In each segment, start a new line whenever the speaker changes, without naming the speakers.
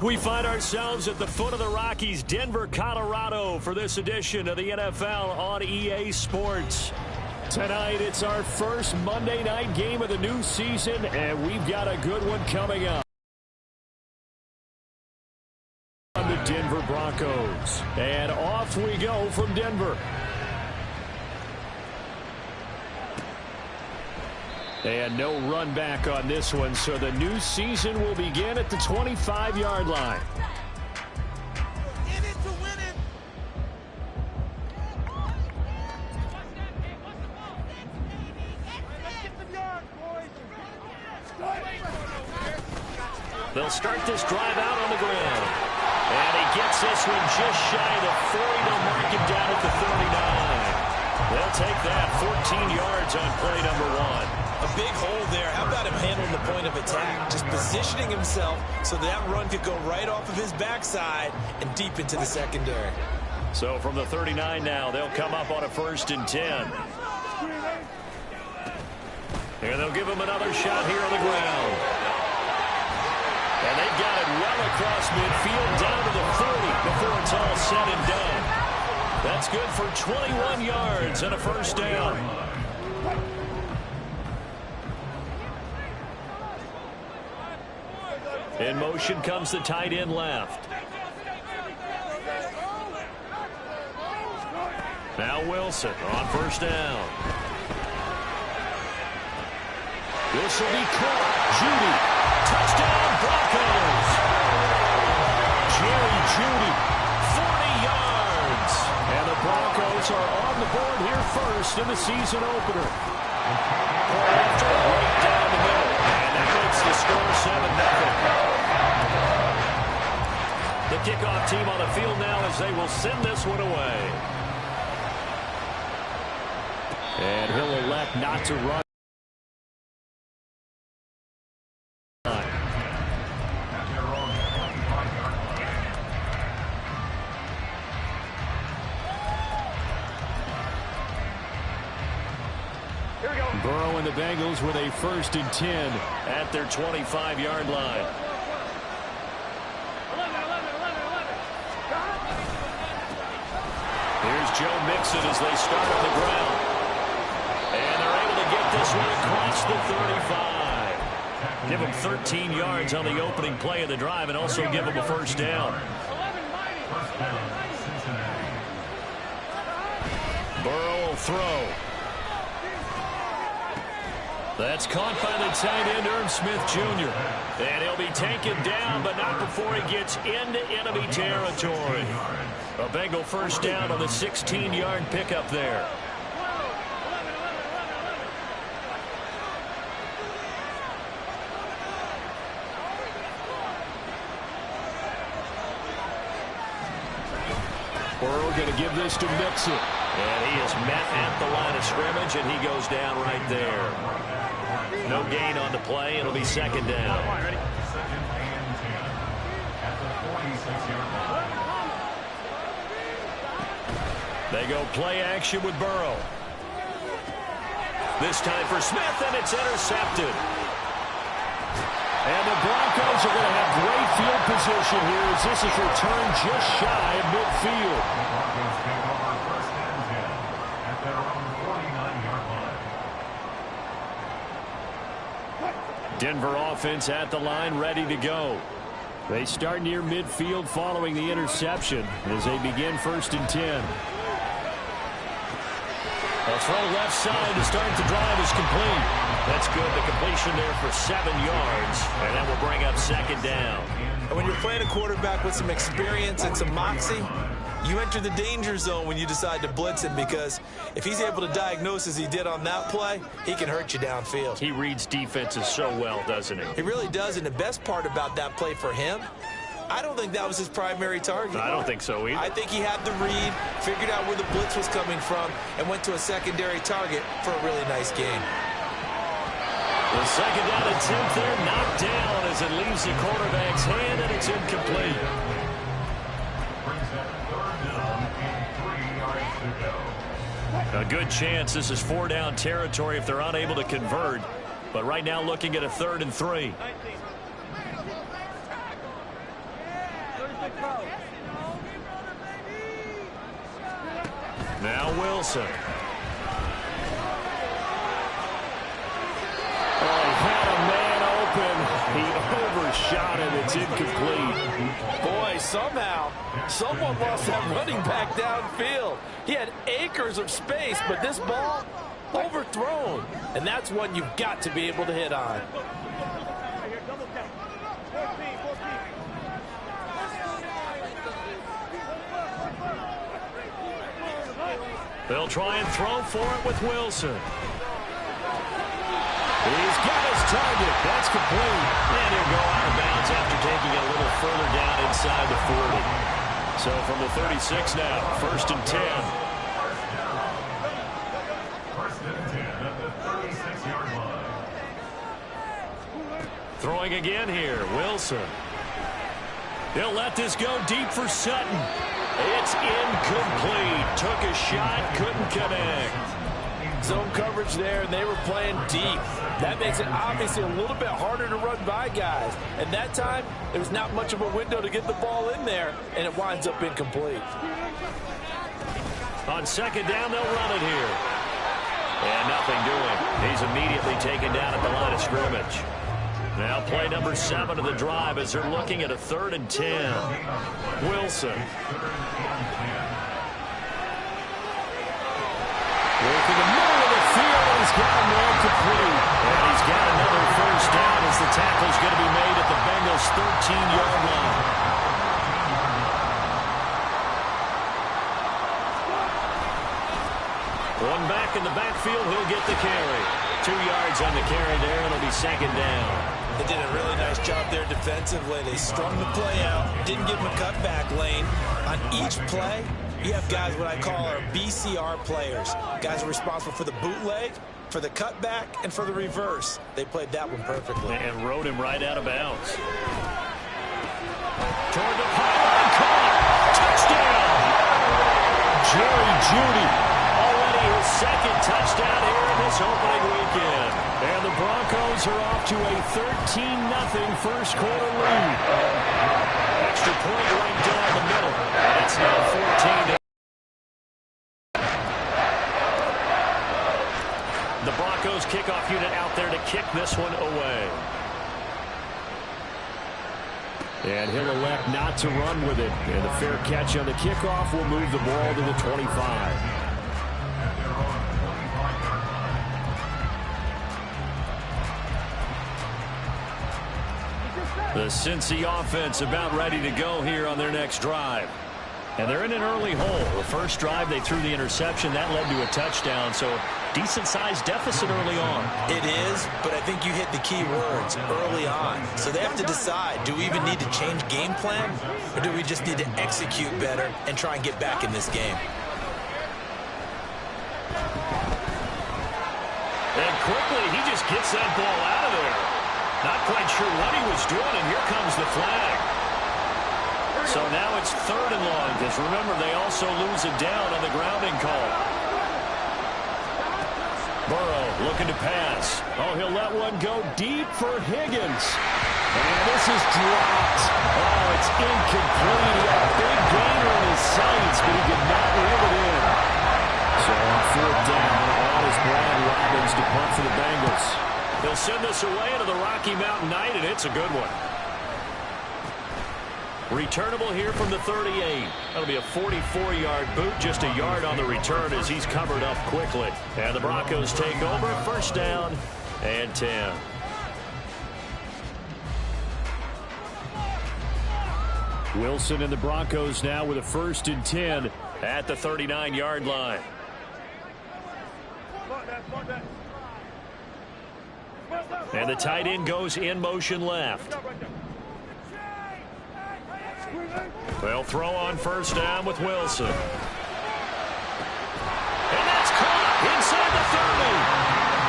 We find ourselves at the foot of the Rockies, Denver, Colorado, for this edition of the NFL on EA Sports. Tonight, it's our first Monday night game of the new season, and we've got a good one coming up. The Denver Broncos. And off we go from Denver. And no run back on this one, so the new season will begin at the 25-yard line.
In it to win it. Let's get some yards, boys.
They'll start this drive out on the ground. And he gets this one just shy of the 40. They'll mark him down at the 39. They'll take that 14 yards on play number 1.
A big hole there. How about him handling the point of attack? Just positioning himself so that run could go right off of his backside and deep into the secondary.
So from the 39 now, they'll come up on a 1st and 10. And they'll give him another shot here on the ground. And they've got it well across midfield down to the 40 before it's all said and done. That's good for 21 yards and a 1st down. In motion comes the tight end left. Now Wilson on 1st down. This will be caught. Judy. Touchdown Broncos. Jerry Judy. 40 yards. And the Broncos are on the board here first in the season opener. After right down the middle. And that makes the score 7-0. The kickoff team on the field now as they will send this one away. And he'll elect not to run. Burrow and the Bengals with a 1st and 10 at their 25-yard line. Here's Joe Mixon as they start on the ground. And they're able to get this one across the 35. Give them 13 yards on the opening play of the drive and also give them a 1st down. Burrow will throw. That's caught by the tight end, Irv Smith Jr. And he'll be taken down, but not before he gets into enemy territory. A Bengal 1st down on the 16-yard pickup there. Burrow going to give this to Mixon. And he is met at the line of scrimmage, and he goes down right there. No gain on the play. It'll be 2nd down. They go play action with Burrow. This time for Smith, and it's intercepted. And the Broncos are going to have great field position here as this is returned just shy of midfield. Denver offense at the line, ready to go. They start near midfield following the interception as they begin 1st and 10. A throw left side to start the drive is complete. That's good. The completion there for 7 yards. And that will bring up 2nd down.
And when you're playing a quarterback with some experience and some moxie, you enter the danger zone when you decide to blitz him, because if he's able to diagnose as he did on that play, he can hurt you downfield.
He reads defenses so well, doesn't he?
He really does, and the best part about that play for him, I don't think that was his primary target.
I don't think so either.
I think he had the read, figured out where the blitz was coming from, and went to a secondary target for a really nice game.
The 2nd down attempt there knocked down as it leaves the quarterback's hand, and it's incomplete. A good chance this is 4-down territory if they're unable to convert. But right now looking at a 3rd and 3. Now Wilson. Oh, he had a man open. He overshot it. It's incomplete.
Boy, somehow, someone lost that running back downfield. He had acres of space, but this ball overthrown. And that's one you've got to be able to hit on.
They'll try and throw for it with Wilson. He's got his target. That's complete. And he'll go out of bounds after taking it a little further down inside the 40. So from the 36 now, 1st and 10. Throwing again here, Wilson. They'll let this go deep for Sutton. It's incomplete. Took a shot, couldn't connect.
Zone coverage there, and they were playing deep. That makes it obviously a little bit harder to run by guys. And that time, there was not much of a window to get the ball in there, and it winds up incomplete.
On 2nd down, they'll run it here. And nothing doing. He's immediately taken down at the line of scrimmage. Now play number 7 of the drive as they're looking at a 3rd and 10. Wilson. Working the middle of the field, and he's got a man complete. And he's got another 1st down as the tackle's going to be made at the Bengals' 13-yard line. One back in the backfield, he'll get the carry. 2 yards on the carry there, and it'll be 2nd down.
They did a really nice job there defensively. They strung the play out, didn't give him a cutback lane. On each play, you have guys what I call our BCR players. Guys are responsible for the bootleg, for the cutback, and for the reverse. They played that one perfectly.
And rode him right out of bounds. Toward the pylon, caught. Touchdown! Jerry Jeudy. Already his 2nd touchdown here in this opening weekend. And the Broncos are off to a 13-0 first quarter lead. Extra point right down the middle. And it's now 14. The Broncos kickoff unit out there to kick this one away. And he'll elect not to run with it. And a fair catch on the kickoff will move the ball to the 25. The Cincy offense about ready to go here on their next drive. And they're in an early hole. The first drive, they threw the interception. That led to a touchdown, so decent-sized deficit early on.
It is, but I think you hit the key words, early on. So they have to decide, do we even need to change game plan, or do we just need to execute better and try and get back in this game?
And quickly, he just gets that ball out of there. Not quite sure what he was doing, and here comes the flag. So now it's 3rd and long, because remember, they also lose it down on the grounding call. Burrow looking to pass. Oh, he'll let one go deep for Higgins. And this is dropped. Oh, it's incomplete. He had a big gainer in his sights, but he did not reel it in. So on 4th down, all is Brad Robbins to punt for the Bengals. They'll send this away into the Rocky Mountain Night, and it's a good one. Returnable here from the 38. That'll be a 44-yard boot, just a yard on the return as he's covered up quickly. And the Broncos take over, 1st down and 10. Wilson and the Broncos now with a 1st and 10 at the 39-yard line. And the tight end goes in motion left. They'll throw on 1st down with Wilson. And that's caught inside the 30.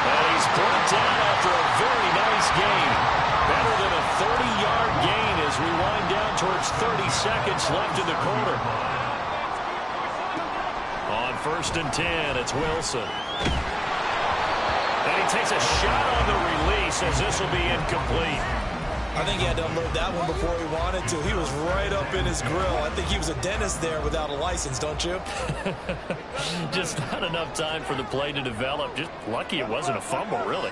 And he's brought down after a very nice gain. Better than a 30-yard gain as we wind down towards 30 seconds left in the quarter. On 1st and 10, it's Wilson. And he takes a shot on the release as this will be incomplete.
I think he had to unload that one before he wanted to. He was right up in his grill. I think he was a dentist there without a license, don't you?
Just not enough time for the play to develop. Just lucky it wasn't a fumble, really.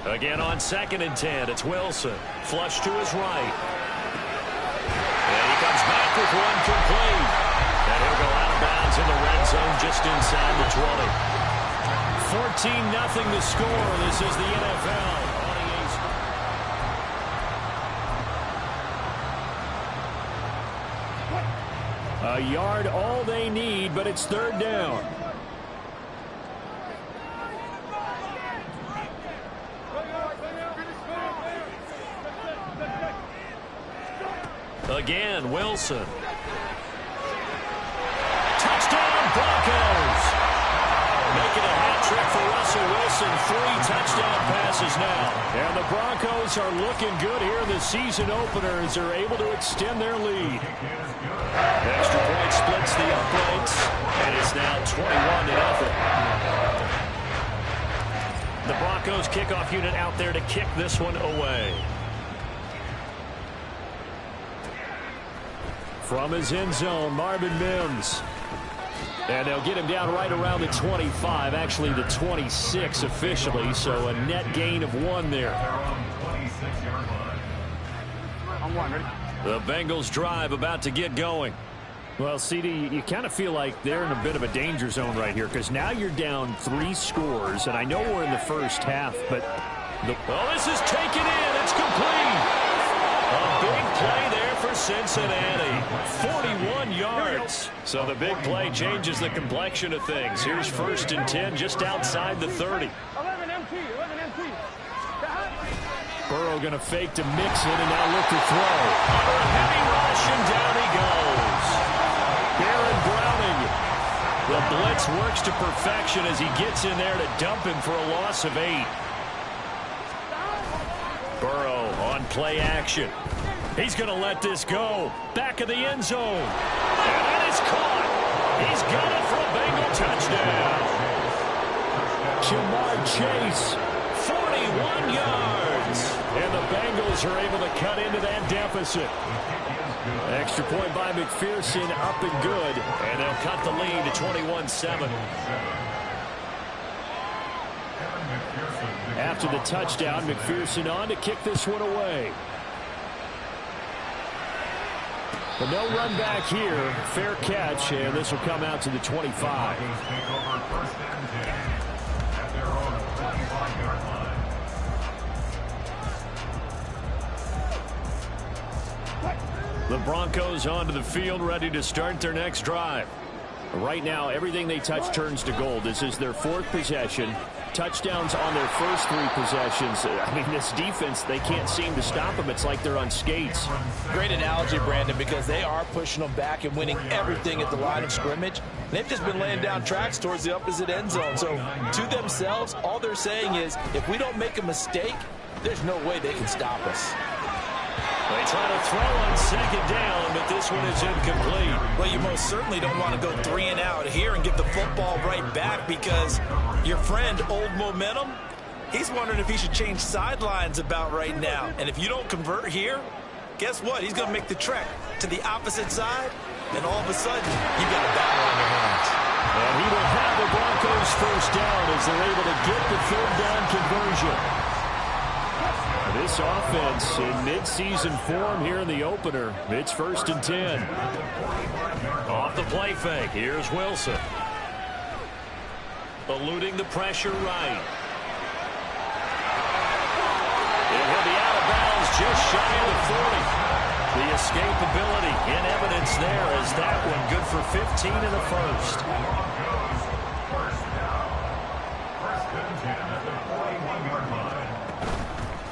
Again on 2nd and 10, it's Wilson. Flush to his right. And he comes back with one complete. And he'll go out of bounds in the red zone just inside the 20. 14-0 the score. This is the NFL. A yard all they need, but it's 3rd down. Again, Wilson. Touchdown, Broncos. Making a hat trick for Russell Wilson. 3 touchdown passes now. And the Broncos are looking good here in the season opener as they're able to extend their lead. Extra point splits the uprights, and it's now 21-0. The Broncos kickoff unit out there to kick this one away. From his end zone, Marvin Mims. And they'll get him down right around the 25, actually the 26 officially, so a net gain of 1 there. The Bengals drive about to get going. Well, CD, you kind of feel like they're in a bit of a danger zone right here because now you're down 3 scores, and I know we're in the first half, but well, this is taken in. It's complete. A big play there for Cincinnati. 41 yards. So the big play changes the complexion of things. Here's 1st and 10 just outside the 30.
11 MT.
Burrow going to fake to Mixon and now look to throw. A heavy rush and down he goes. Baron Browning. The blitz works to perfection as he gets in there to dump him for a loss of 8. Burrow on play action. He's going to let this go. Back of the end zone. And it is caught. He's got it for a Bengal touchdown. Jamar Chase, 41 yards. And the Bengals are able to cut into that deficit. Extra point by McPherson, up and good. And they'll cut the lead to 21-7. After the touchdown, McPherson on to kick this one away. But no run back here. Fair catch, and this will come out to the 25. The Broncos onto the field, ready to start their next drive. Right now, everything they touch turns to gold. This is their 4th possession. Touchdowns on their first 3 possessions. I mean, this defense, they can't seem to stop them. It's like they're on skates.
Great analogy, Brandon, because they are pushing them back and winning everything at the line of scrimmage. They've just been laying down tracks towards the opposite end zone. So, to themselves, all they're saying is, if we don't make a mistake, there's no way they can stop us.
They try to throw on 2nd down, but this one is incomplete.
Well, you most certainly don't want to go 3 and out here and give the football right back because your friend, Old Momentum, he's wondering if he should change sidelines about right now. And if you don't convert here, guess what? He's going to make the trek to the opposite side, and all of a sudden, you've got a battle on your hands.
And he will have the Broncos 1st down as they're able to get the 3rd down conversion. This offense in midseason form here in the opener. It's 1st and 10. Off the play fake. Here's Wilson. Eluding the pressure right. It will be out of bounds just shy of the 40. The escapability in evidence there as that one good for 15 in the 1st.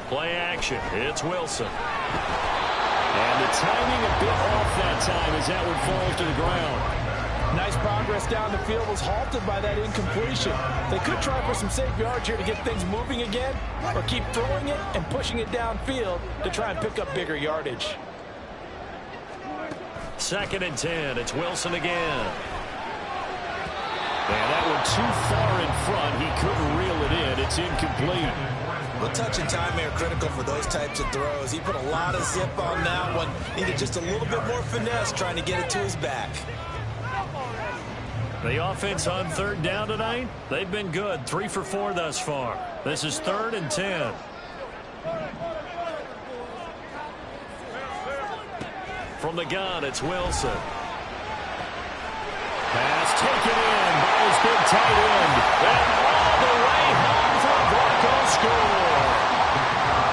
Play action. It's Wilson. And the timing a bit off that time as that one falls to the ground.
Nice progress down the field was halted by that incompletion. They could try for some safe yards here to get things moving again, or keep throwing it and pushing it downfield to try and pick up bigger yardage.
2nd and 10. It's Wilson again. And that one too far in front. He couldn't reel it in. It's It's incomplete.
Well, touch and time are critical for those types of throws. He put a lot of zip on that one. Needed just a little bit more finesse trying to get it to his back.
The offense on third down tonight, they've been good. 3 for 4 thus far. This is 3rd and 10. From the gun, it's Wilson. Pass taken in by his big tight end. And all the way home for a Broncos score.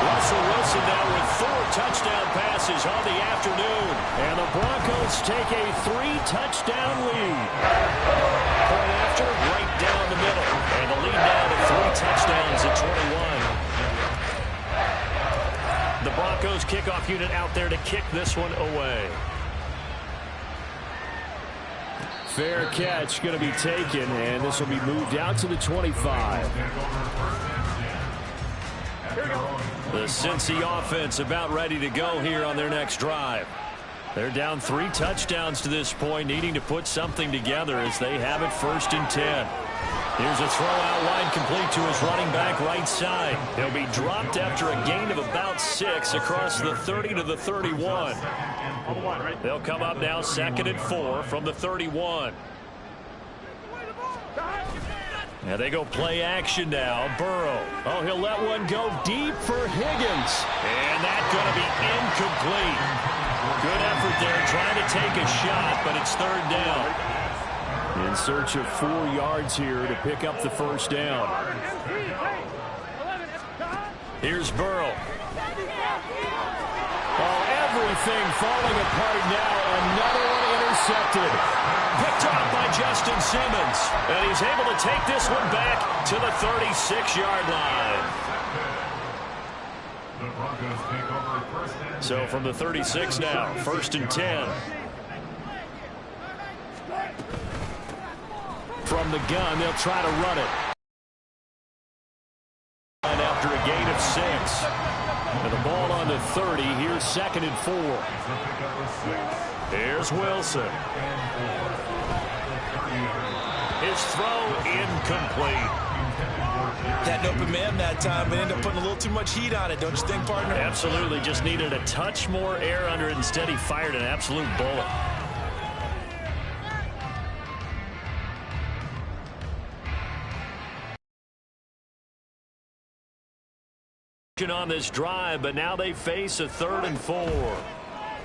Russell Wilson now with 4 touchdown passes on the afternoon. And the Broncos take a 3-touchdown lead. Point after, right down the middle. And the lead now to 3 touchdowns at 21. The Broncos kickoff unit out there to kick this one away. Fair catch going to be taken, and this will be moved out to the 25. The Cincy offense about ready to go here on their next drive. They're down 3 touchdowns to this point, needing to put something together as they have it 1st and 10. Here's a throw out wide complete to his running back right side. He'll be dropped after a gain of about 6 across the 30 to the 31. They'll come up now 2nd and 4 from the 31. And they go play action now. Burrow. Oh, he'll let one go deep for Higgins. And that's going to be incomplete. Good effort there trying to take a shot, but it's 3rd down. In search of 4 yards here to pick up the 1st down. Here's Burrow. Oh, everything falling apart now. Another one intercepted. Picked off by Justin Simmons. And he's able to take this one back to the 36-yard line. So from the 36 now, 1st and 10. From the gun, they'll try to run it. And after a gain of 6. And the ball on the 30. Here's 2nd and 4. Here's Wilson. His throw incomplete.
Had an open man that time, but ended up putting a little too much heat on it, don't you think, partner?
Absolutely. Just needed a touch more air under it. Instead, he fired an absolute bullet. On this drive, but now they face a 3rd and 4.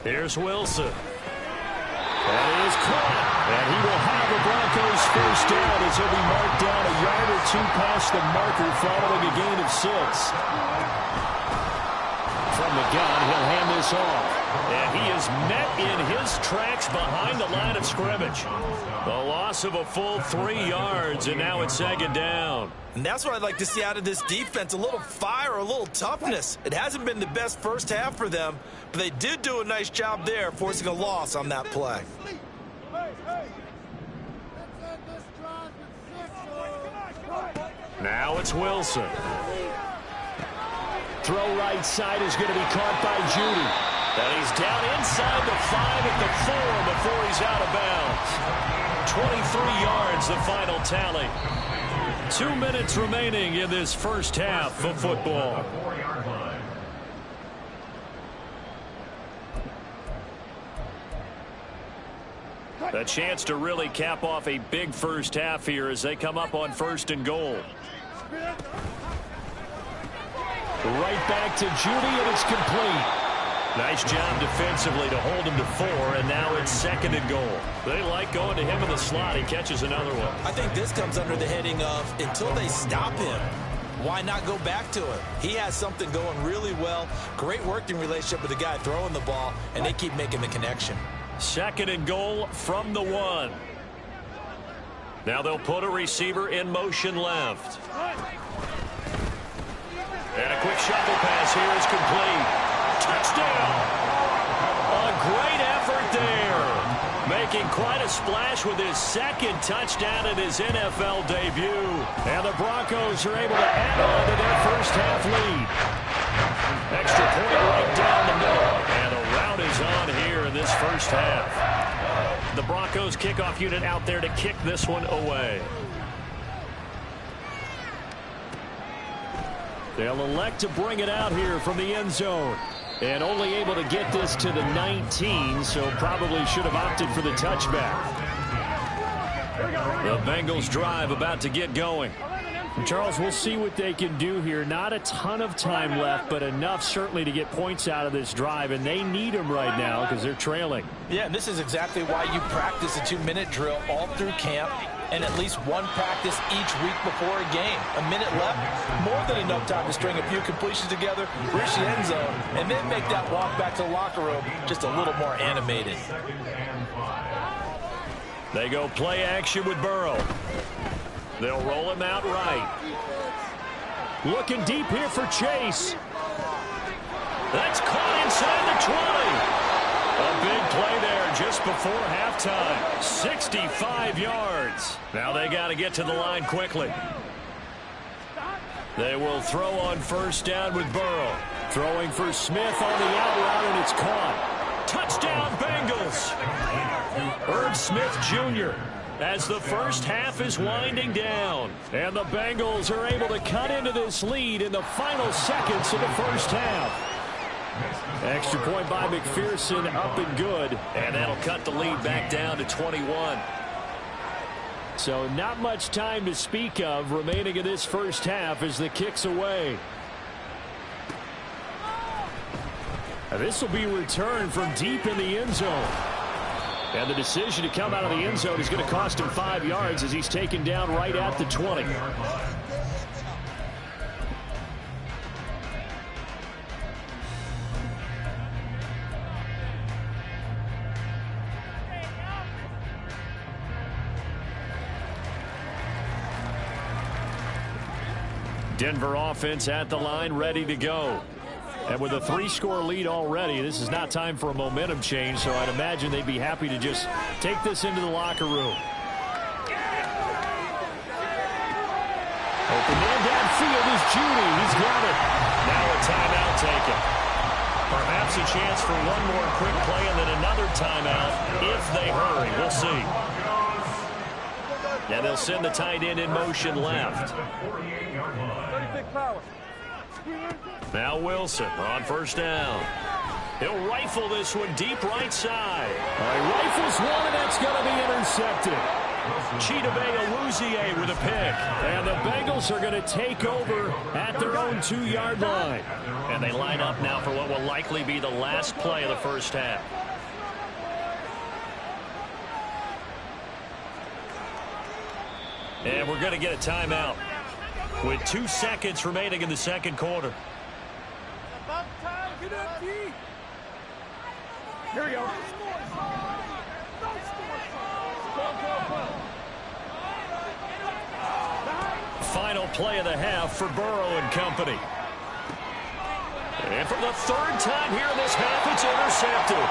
Here's Wilson. That is caught. And he will have the Broncos 1st down as he'll be marked down a yard or 2 past the marker following a gain of 6. From the gun, he'll hand this off. And he is met in his tracks behind the line of scrimmage. The loss of a full 3 yards, and now it's 2nd down.
And that's what I'd like to see out of this defense, a little fire, a little toughness. It hasn't been the best first half for them, but they did do a nice job there, forcing a loss on that play.
Now it's Wilson. Throw right side is going to be caught by Judy. And he's down inside the 5 at the 4 before he's out of bounds. 23 yards, the final tally. 2 minutes remaining in this first half of football. A chance to really cap off a big first half here as they come up on 1st and goal. Right back to Judy, and it's complete. Nice job defensively to hold him to 4, and now it's 2nd and goal. They like going to him in the slot. He catches another one.
I think this comes under the heading of until they stop him, why not go back to him? He has something going really well. Great working relationship with the guy throwing the ball, and they keep making the connection.
2nd and goal from the 1. Now they'll put a receiver in motion left. And a quick shuffle pass here is complete. Touchdown! A great effort there. Making quite a splash with his 2nd touchdown in his NFL debut. And the Broncos are able to add on to their first half lead. Extra point right down the middle. And a rout is on here in this first half. The Broncos kickoff unit out there to kick this one away. They'll elect to bring it out here from the end zone. And only able to get this to the 19, so probably should have opted for the touchback. The Bengals drive about to get going.
Charles, we'll see what they can do here. Not a ton of time left, but enough certainly to get points out of this drive, and they need them right now because they're trailing.
Yeah, and this is exactly why you practice a 2-minute drill all through camp and at least one practice each week before a game. A minute left, more than enough time to string a few completions together, reach the end zone, and then make that walk back to the locker room just a little more animated.
They go play action with Burrow. They'll roll him out right.
Looking deep here for Chase.
That's caught inside the 20. A big play there just before halftime. 65 yards. Now they got to get to the line quickly. They will throw on first down with Burrow.
Throwing for Smith on the out route, and it's caught.
Touchdown, Bengals. Herb Smith Jr. as the first half is winding down. And the Bengals are able to cut into this lead in the final seconds of the first half.
Extra point by McPherson, up and good.
And that'll cut the lead back down to 21.
So not much time to speak of remaining in this first half as the kick's away. And this will be returned from deep in the end zone. And the decision to come out of the end zone is going to cost him 5 yards as he's taken down right at the 20.
Denver offense at the line, ready to go.
And with a 3-score lead already, this is not time for a momentum change, so I'd imagine they'd be happy to just take this into the locker room. Open man downfield is Judy. He's got it.
Now a timeout taken. Perhaps a chance for one more quick play and then another timeout if they hurry. We'll see. And they'll send the tight end in motion left. Now Wilson on first down. He'll rifle this one deep right side.
Rifles one, and that's going to be intercepted.
Chidobe Awuzie with a pick.
And the Bengals are going to take over at their own 2-yard line.
And they line up now for what will likely be the last play of the first half. And we're going to get a timeout with 2 seconds remaining in the second quarter.
Here we go.
Final play of the half for Burrow and company. And for the third time here in this half, it's intercepted.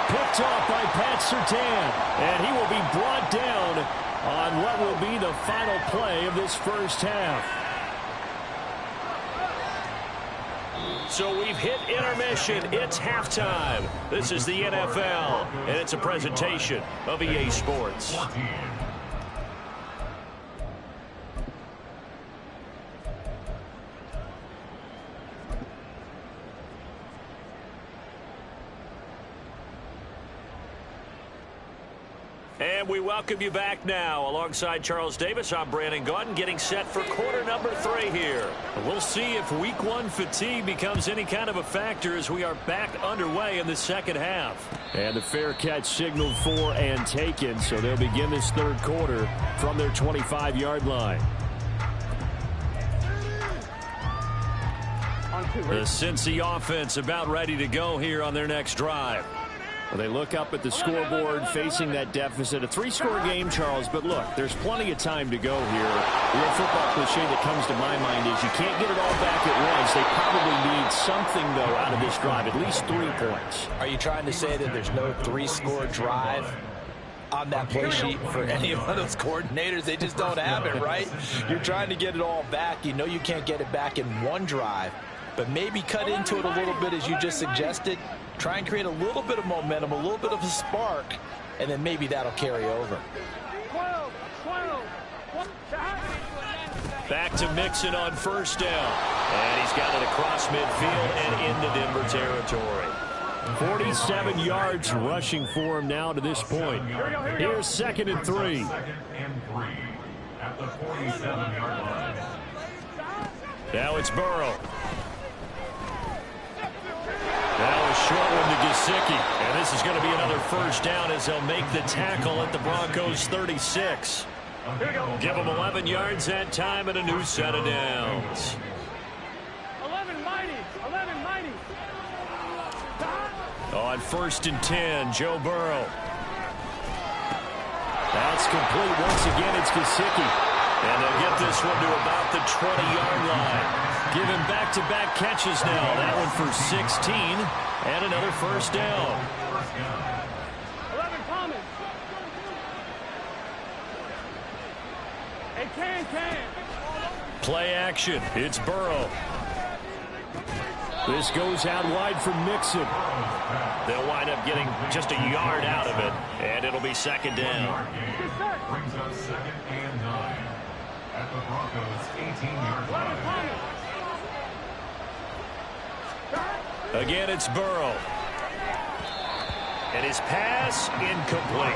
Picked off by Pat Surtain. And he will be brought down on what will be the final play of this first half.
So we've hit intermission. It's halftime. This is the NFL, and it's a presentation of EA Sports. And we welcome you back now. Alongside Charles Davis, I'm Brandon Gaudin, getting set for quarter number 3 here. We'll see if week 1 fatigue becomes any kind of a factor as we are back underway in the second half.
And the fair catch signaled for and taken, so they'll begin this third quarter from their 25-yard line.
The Cincy offense about ready to go here on their next drive.
Well, they look up at the scoreboard facing that deficit. A 3-score game, Charles, but look, there's plenty of time to go here. The real football cliche that comes to my mind is you can't get it all back at once. They probably need something, though, out of this drive, at least 3 points.
Are you trying to say that there's no 3-score drive on that play sheet for any one of those coordinators? They just don't have it, right? You're trying to get it all back. You know you can't get it back in one drive, but maybe cut into it a little bit as you just suggested. Try and create a little bit of momentum, a little bit of a spark, and then maybe that'll carry over.
Back to Mixon on first down. And he's got it across midfield and into Denver territory.
47 yards rushing for him now to this point. Here's 2nd and 3.
At the 47-yard line.
Now it's Burrow. Now a short one to Gesicki. And this is going to be another first down as they'll make the tackle at the Broncos 36. Give them 11 yards that time and a new set of downs.
11 mighty. 11 mighty.
On 1st and 10, Joe Burrow. That's complete. Once again, it's Gesicki. And they'll get this one to about the 20-yard line. Give him back-to-back catches now. That one for 16 and another first down.
11 Thomas. Hey, can.
Play action. It's Burrow.
This goes out wide for Mixon.
They'll wind up getting just a yard out of it, and it'll be 2nd down.
Brings up 2nd and 9 at the Broncos 18-yard line.
Again, it's Burrow. And his pass incomplete.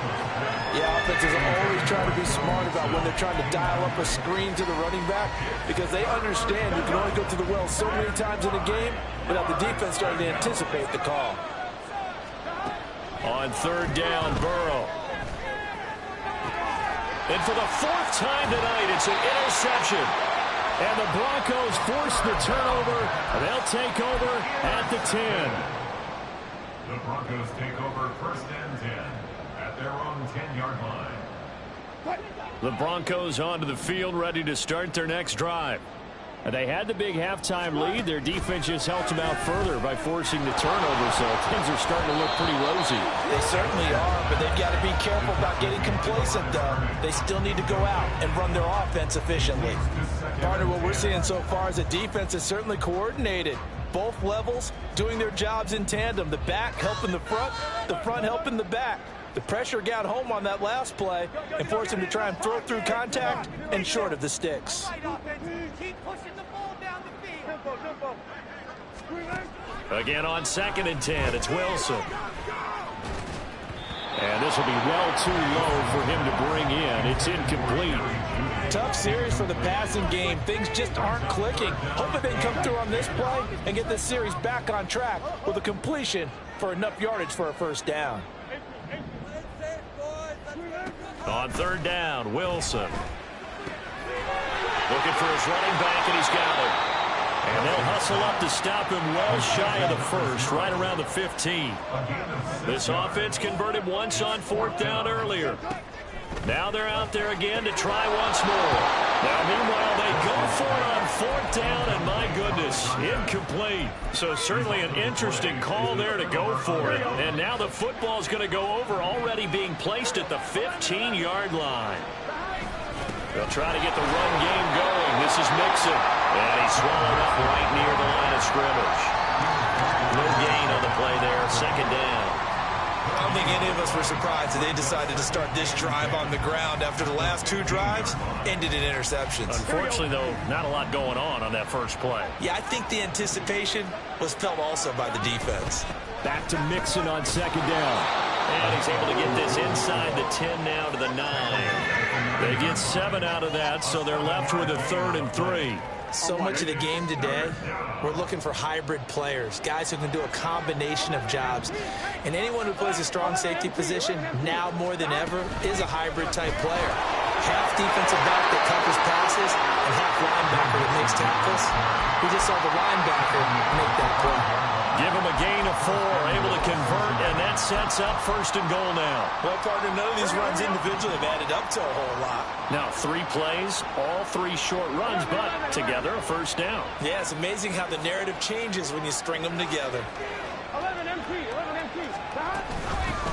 Yeah, offenses are always trying to be smart about when they're trying to dial up a screen to the running back because they understand you can only go to the well so many times in a game without the defense starting to anticipate the call.
On 3rd down, Burrow. And for the 4th time tonight, it's an interception. And the Broncos force the turnover. They'll take over at the 10.
The Broncos take over 1st and 10 at their own 10-yard line.
The Broncos onto the field, ready to start their next drive.
They had the big halftime lead. Their defense just helped them out further by forcing the turnover, so things are starting to look pretty rosy.
They certainly are, but they've got to be careful about getting complacent, though. They still need to go out and run their offense efficiently. Partner, what we're seeing so far is the defense is certainly coordinated. Both levels doing their jobs in tandem. The back helping the front helping the back. The pressure got home on that last play and forced him to try and throw through contact and short of the sticks.
Keep pushing the ball down the field.
Again on 2nd and 10, it's Wilson.
And this will be well too low for him to bring in. It's incomplete.
Tough series for the passing game. Things just aren't clicking. Hoping they can come through on this play and get this series back on track with a completion for enough yardage for a first down.
On 3rd down, Wilson. Looking for his running back, and he's got it. And they'll hustle up to stop him well shy of the 1st, right around the 15. This offense converted once on 4th down earlier. Now they're out there again to try once more. Now, meanwhile, they go for it on 4th down, and my goodness, incomplete. So certainly an interesting call there to go for it. And now the football's going to go over, already being placed at the 15-yard line. They'll try to get the run game going. This is Mixon. And he's swallowed up right near the line of scrimmage. No gain on the play there, 2nd down.
I don't think any of us were surprised that they decided to start this drive on the ground after the last 2 drives ended in interceptions.
Unfortunately, though, not a lot going on that first play.
Yeah, I think the anticipation was felt also by the defense.
Back to Mixon on 2nd down.
And he's able to get this inside the 10 now to the 9. They get 7 out of that, so they're left with a 3rd and 3.
So much of the game today, we're looking for hybrid players, guys who can do a combination of jobs. And anyone who plays a strong safety position, now more than ever, is a hybrid-type player. Half defensive back that covers passes and half linebacker that makes tackles. We just saw the linebacker make that play.
Give him a gain of 4, able to convert, and that sets up 1st and goal now.
Well, partner, none of these runs individually have added up to a whole lot.
Now 3 plays, all 3 short runs, but together a 1st down.
Yeah, it's amazing how the narrative changes when you string them together.
11 MP.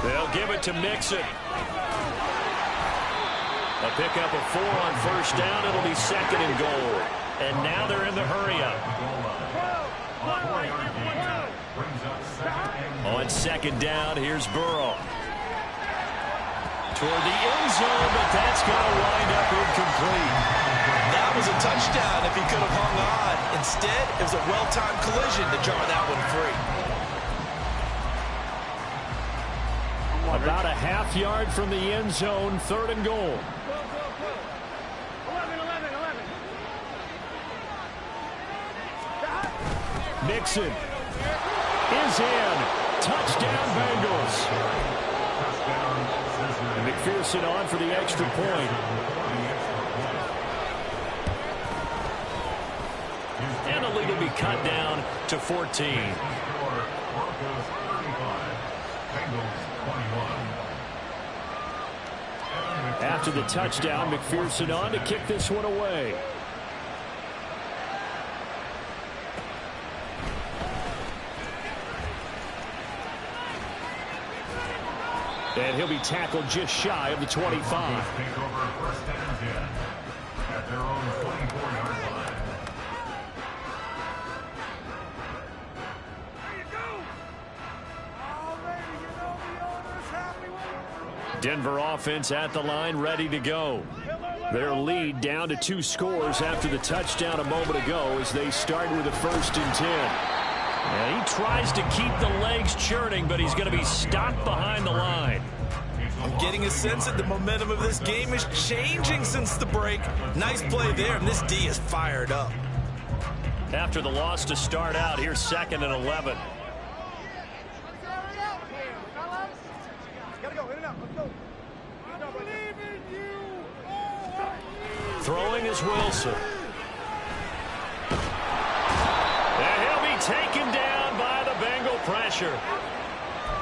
They'll give it to Mixon. A pickup of 4 on 1st down. It'll be 2nd and goal. And now they're in the hurry-up. On 2nd down, here's Burrow. Toward the end zone, but that's going to wind up incomplete.
Now That was a touchdown if he could have hung on. Instead, it was a well-timed collision to draw that one free.
About a half yard from the end zone, 3rd and goal.
11.
Nixon is in. Touchdown, Bengals. And McPherson on for the extra point.
And the lead will be cut down to 14.
After the touchdown, McPherson on to kick this one away. And he'll be tackled just shy of the 25.
Take over 1st and 10 at their own 24-yard line.
Denver offense at the line, ready to go. Their lead down to 2 scores after the touchdown a moment ago as they start with a 1st and 10.
And he tries to keep the legs churning, but he's going to be stopped behind the line.
I'm getting a sense that the momentum of this game is changing since the break. Nice play there, and this D is fired up.
After the loss to start out, here's 2nd and 11. Throwing is Wilson. And he'll be taken down by the Bengal pressure.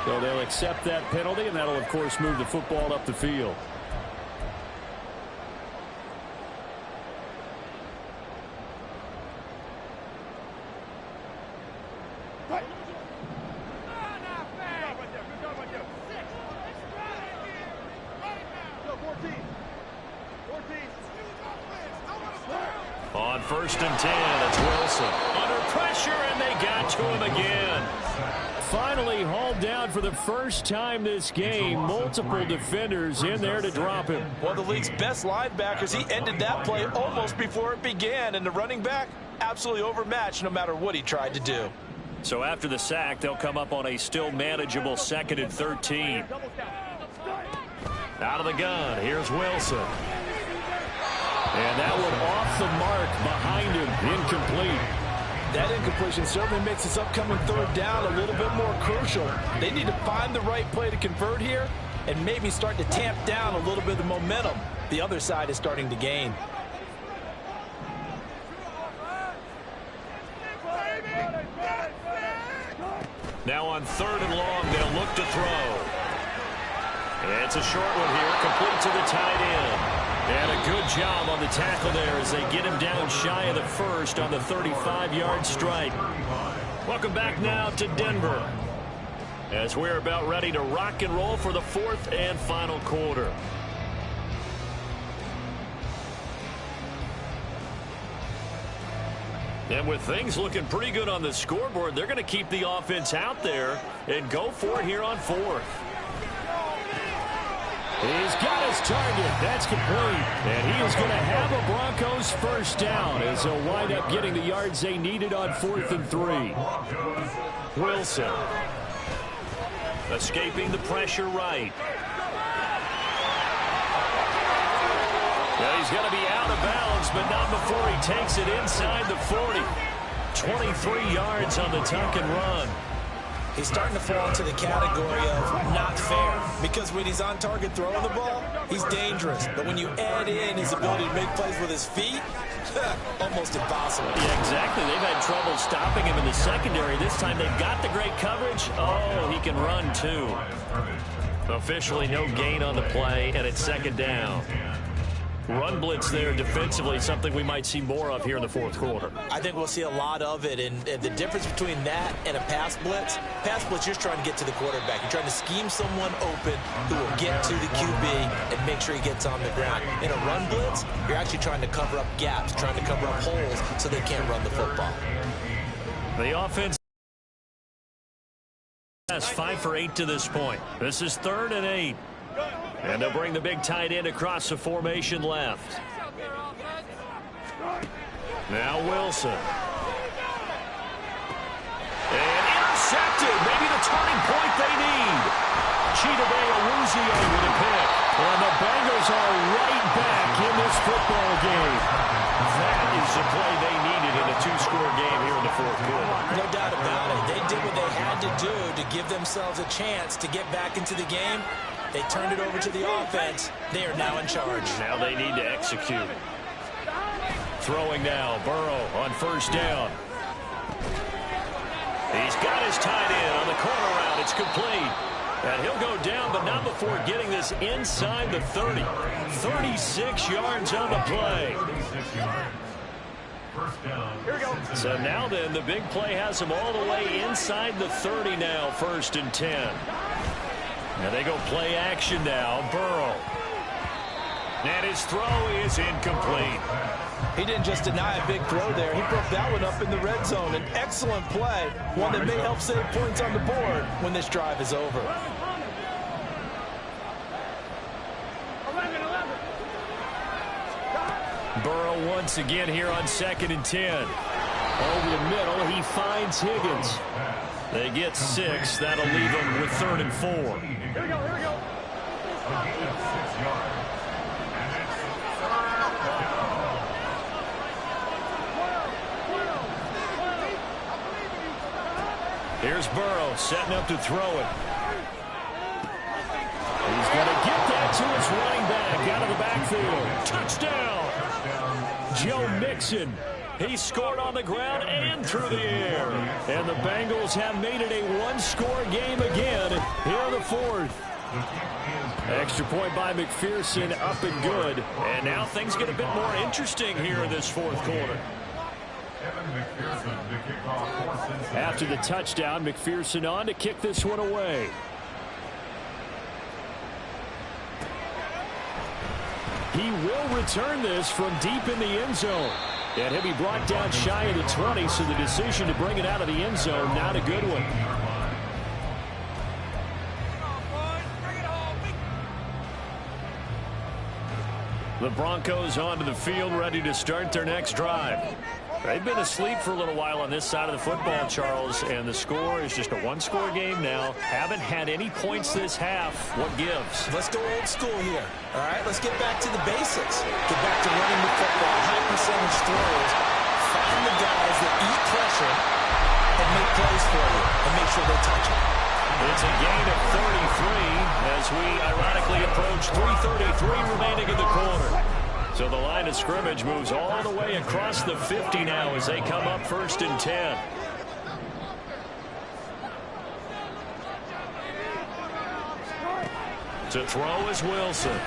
So they'll accept that penalty, and that'll, of course, move the football up the field.
On 1st and 10, it's Wilson. Under pressure, and they got to him again.
Finally hauled down for the first time this game. Multiple defenders in there to drop him.
One of the league's best linebackers. He ended that play almost before it began. And the running back, absolutely overmatched no matter what he tried to do.
So after the sack, they'll come up on a still manageable 2nd and 13. Out of the gun, here's Wilson.
And that one off the mark behind him, incomplete.
That incompletion certainly makes this upcoming 3rd down a little bit more crucial. They need to find the right play to convert here and maybe start to tamp down a little bit of the momentum the other side is starting to gain.
Now on 3rd and long, they'll look to throw. And it's a short one here, complete to the tight end. And a good job on the tackle there as they get him down shy of the 1st on the 35-yard strike. Welcome back now to Denver as we're about ready to rock and roll for the 4th and final quarter. And with things looking pretty good on the scoreboard, they're going to keep the offense out there and go for it here on 4th.
He's got his target. That's complete. And he is going to have a Broncos 1st down as they'll wind up getting the yards they needed on 4th and 3.
Wilson. Escaping the pressure right. Well, he's going to be out of bounds, but not before he takes it inside the 40. 23 yards on the tuck and run.
He's starting to fall into the category of not fair, because when he's on target throwing the ball, he's dangerous. But when you add in his ability to make plays with his feet, almost impossible.
Yeah, exactly. They've had trouble stopping him in the secondary. This time they've got the great coverage. Oh, he can run too. Officially no gain on the play, and it's 2nd down. Run blitz there defensively, something we might see more of here in the 4th quarter.
I think we'll see a lot of it, and the difference between that and a pass blitz, you're trying to get to the quarterback. You're trying to scheme someone open who will get to the QB and make sure he gets on the ground. In a run blitz, you're actually trying to cover up gaps, trying to cover up holes so they can't run the football.
The offense has 5 for 8 to this point. This is 3rd and 8. And they'll bring the big tight end across the formation left. Now Wilson. And intercepted. Maybe the turning point they need. Chidobe Awuzie with a pick. And the Bengals are right back in this football game. That is the play they needed in a two-score game here in the fourth quarter.
No doubt about it. They did what they had to do to give themselves a chance to get back into the game. They turned it over to the offense. They are now in charge.
Now they need to execute. Throwing now, Burrow on first down. He's got his tight end on the corner route. It's complete. And he'll go down, but not before getting this inside the 30. 36 yards on the play.
Here we go.
So now then, the big play has him all the way inside the 30 now, 1st and 10. And they go play action now, Burrow. And his throw is incomplete.
He didn't just deny a big throw there. He broke that one up in the red zone. An excellent play, one that may help save points on the board when this drive is over.
11.
Burrow once again here on 2nd and 10. Over the middle, he finds Higgins. They get 6. That'll leave them with 3rd and 4.
Here we go.
Here's Burrow setting up to throw it. He's going to get that to his running back out of the backfield. Touchdown! Joe Mixon. He scored on the ground and through the air. And the Bengals have made it a one-score game again here in the 4th. Extra point by McPherson, up and good. And now things get a bit more interesting here in this 4th quarter. After the touchdown, McPherson on to kick this one away. He will return this from deep in the end zone. And he'll be brought down shy of the 20, so the decision to bring it out of the end zone, not a good one. The Broncos onto the field, ready to start their next drive. They've been asleep for a little while on this side of the football, Charles, and the score is just a one-score game now. Haven't had any points this half. What gives?
Let's go old school here. All right, let's get back to the basics. Get back to running the football, high percentage throws. Find the guys that eat pressure and make plays for you and make sure they touch it.
It's a gain of 33 as we ironically approach 3:33 remaining in the quarter. So the line of scrimmage moves all the way across the 50 now as they come up 1st and 10. To throw is Wilson.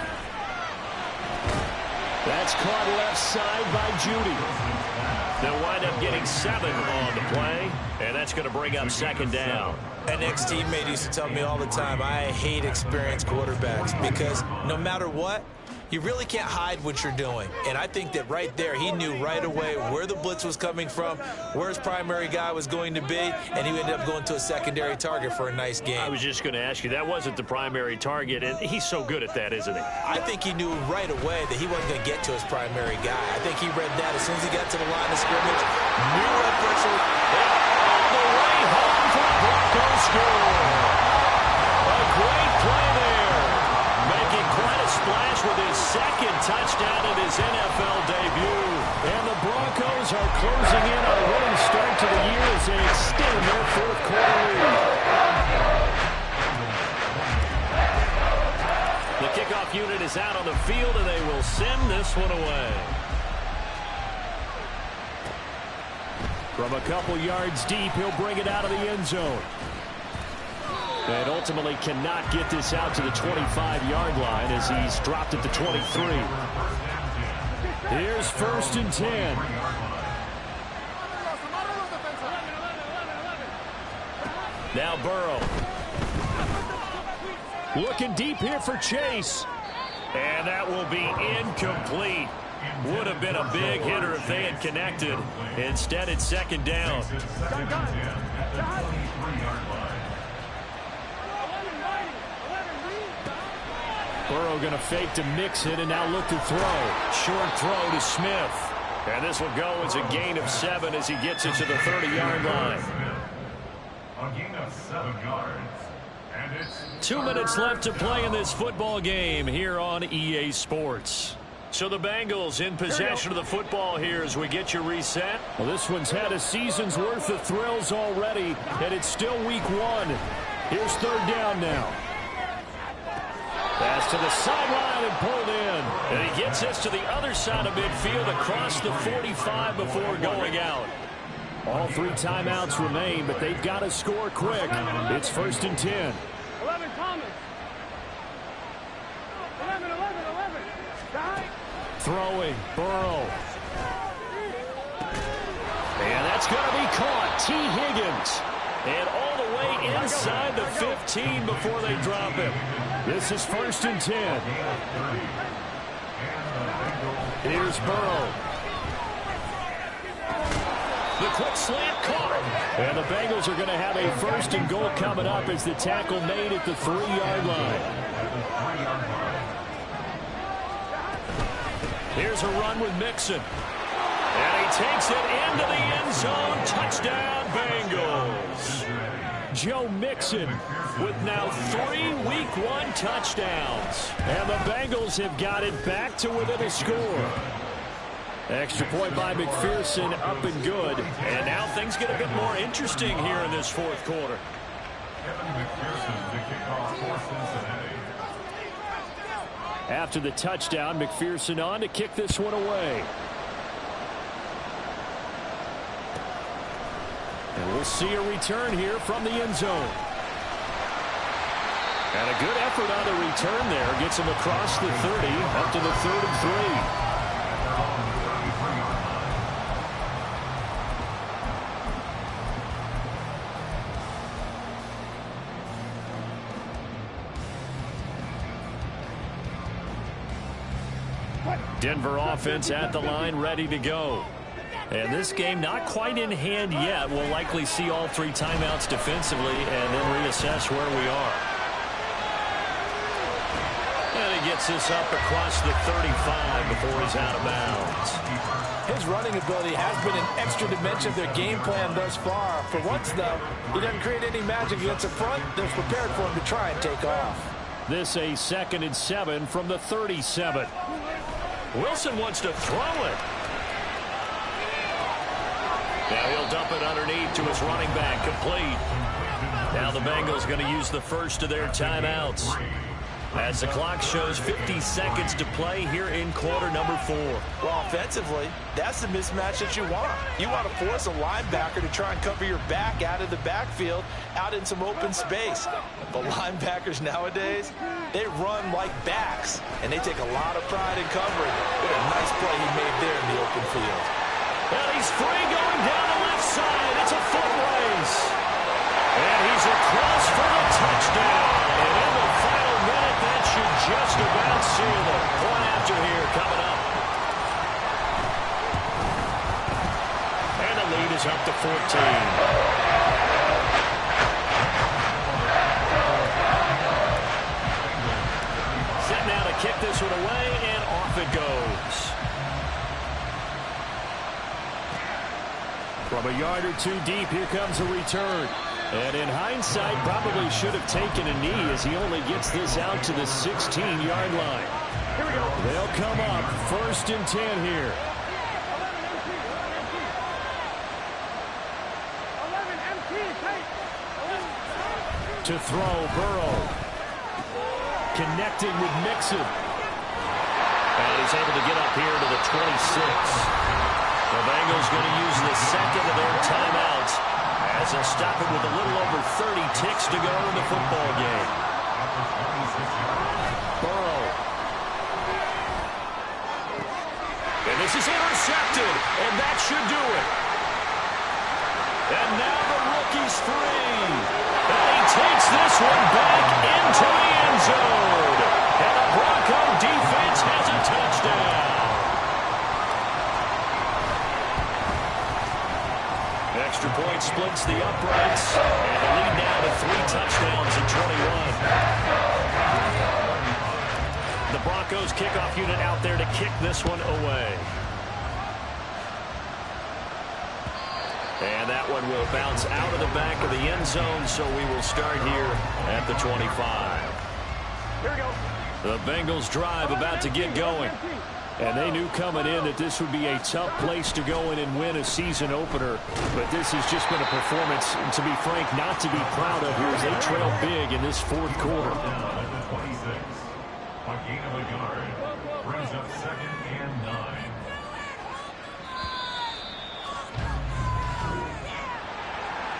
That's caught left side by Judy. They'll wind up getting 7 on the play, and that's going to bring up 2nd down.
An ex-teammate used to tell me all the time, I hate experienced quarterbacks because no matter what, you really can't hide what you're doing. And I think that right there, he knew right away where the blitz was coming from, where his primary guy was going to be, and he ended up going to a secondary target for a nice game.
I was just going to ask you, that wasn't the primary target, and he's so good at that, isn't he?
I think he knew right away that he wasn't going to get to his primary guy. I think he read that as soon as he got to the line of scrimmage, knew what pressure.
On the way home for the Broncos score. A great play there. Making quite a splash with his 2nd touchdown in his NFL debut. And the Broncos are closing in on a winning start to the year as they extend their 4th quarter lead. The kickoff unit is out on the field, and they will send this one away. From a couple yards deep, he'll bring it out of the end zone. And ultimately cannot get this out to the 25-yard line as he's dropped at the 23. Here's 1st and 10. Now Burrow. Looking deep here for Chase. And that will be incomplete. Would have been a big hitter if they had connected. Instead, it's 2nd down. Burrow going to fake to Mixon and now look to throw. Short throw to Smith.
And this will go as a gain of 7 as he gets it to the 30-yard line.
A gain of 7 yards. And it's
2 minutes left to play in this football game here on EA Sports. So the Bengals in possession of the football here as we get you reset. Well, this one's had a season's worth of thrills already, and it's still week 1. Here's 3rd down now. Pass to the sideline and pulled in. And he gets this to the other side of midfield across the 45 before going out. All 3 timeouts remain, but they've got to score quick. It's 1st and 10.
11, Thomas. 11.
Throwing, Burrow. And that's going to be caught. T. Higgins. And all the way inside the 15 before they drop him. This is 1st and 10. Here's Burrow. The quick slant caught. And the Bengals are going to have a 1st and goal coming up as the tackle made at the 3-yard line. Here's a run with Mixon. And he takes it into the end zone. Touchdown, Bengals. Joe Mixon with now 3 Week 1 touchdowns. And the Bengals have got it back to within a score. Extra point by McPherson, up and good. And now things get a bit more interesting here in this 4th quarter.
Kevin McPherson to kick off for Cincinnati.
After the touchdown, McPherson on to kick this one away. And we'll see a return here from the end zone. And a good effort on the return there. Gets him across the 30, up to the 3rd and 3. Denver offense at the line, ready to go. And this game not quite in hand yet. We'll likely see all 3 timeouts defensively and then reassess where we are. And he gets this up across the 35 before he's out of bounds.
His running ability has been an extra dimension of their game plan thus far. For once, though, he doesn't create any magic against the front. They're prepared for him to try and take off.
This a 2nd and 7 from the 37. Wilson wants to throw it. Now he'll dump it underneath to his running back, complete. Now the Bengals going to use the first of their timeouts. As the clock shows 50 seconds to play here in quarter number 4.
Well, offensively, that's the mismatch that you want. You want to force a linebacker to try and cover your back out of the backfield, out in some open space. But linebackers nowadays, they run like backs, and they take a lot of pride in covering. What a nice play he made there in the open field.
And he's free going down the left side. It's a foot race. And he's across for the touchdown. And in the final minute, that should just about seal it. Point after here coming up. And the lead is up to 14. Now to kick this one away, and off it goes. From a yard or 2 deep, here comes a return. And in hindsight, probably should have taken a knee as he only gets this out to the 16-yard line.
Here we go.
They'll come up 1st and 10 here.
11 MT, take.
To throw, Burrow. Connecting with Mixon. And he's able to get up here to the 26. The Bengals going to use the 2nd of their timeouts as they'll stop it with a little over 30 ticks to go in the football game. Burrow. And this is intercepted, and that should do it. And now the rookie's free. And he takes this one back into the end zone. And the Bronco defense has a touchdown. Extra point splits the uprights. And the lead now to 3 touchdowns in 21. The Broncos kickoff unit out there to kick this one away.
And that one will bounce out of the back of the end zone, so we will start here at the 25.
Here we go.
The Bengals drive about to get going.
And they knew coming in that this would be a tough place to go in and win a season opener. But this has just been a performance, to be frank, not to be proud of here as they trail big in this fourth quarter.
Down at the 26. A gain of a yard. Brings up 2nd and 9.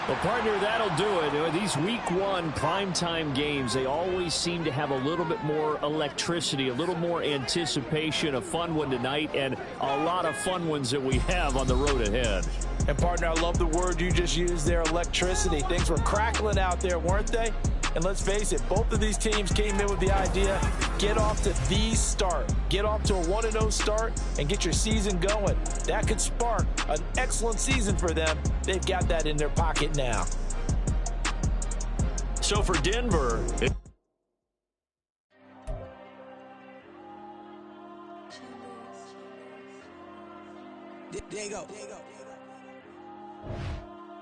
Well, partner, that'll do it. These week one primetime games, they always seem to have a little bit more electricity, a little more anticipation. A fun one tonight, and a lot of fun ones that we have on the road ahead.
And, partner, I love the word you just used there, electricity. Things were crackling out there, weren't they? And let's face it, both of these teams came in with the idea, get off to the start. Get off to a 1-0 start and get your season going. That could spark an excellent season for them. They've got that in their pocket now.
So for Denver,
There you go.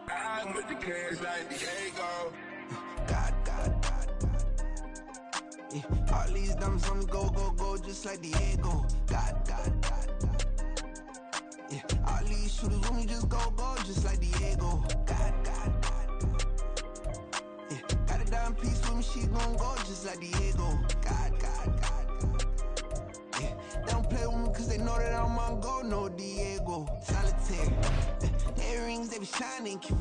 I'm with the cash like Diego. God. Yeah, all these diamonds on me go, just like Diego. God. Yeah, all these shooters on me just go, just like Diego. God. Yeah, got a dime piece with me, she gon' go just like Diego. God. Yeah, they don't play with me cause they know that I'm on go, no Diego. Solitaire. Their rings, they be shining, keep